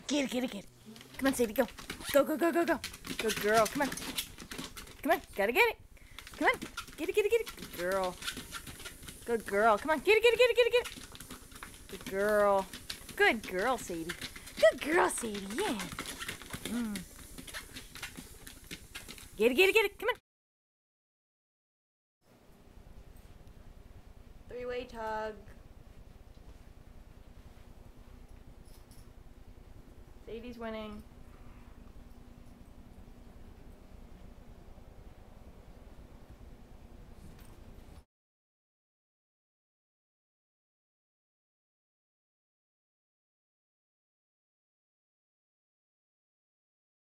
Get it, get it, get it. Come on, Sadie, go. Go, go, go, go, go. Good girl. Come on. Come on. Gotta get it. Come on. Get it, get it, get it. Good girl. Good girl. Come on. Get it, get it, get it, get it, get it. Good girl. Good girl, Sadie. Good girl, Sadie. Yeah. Get it, get it, get it. Come on. Three-way tug. Sadie's winning.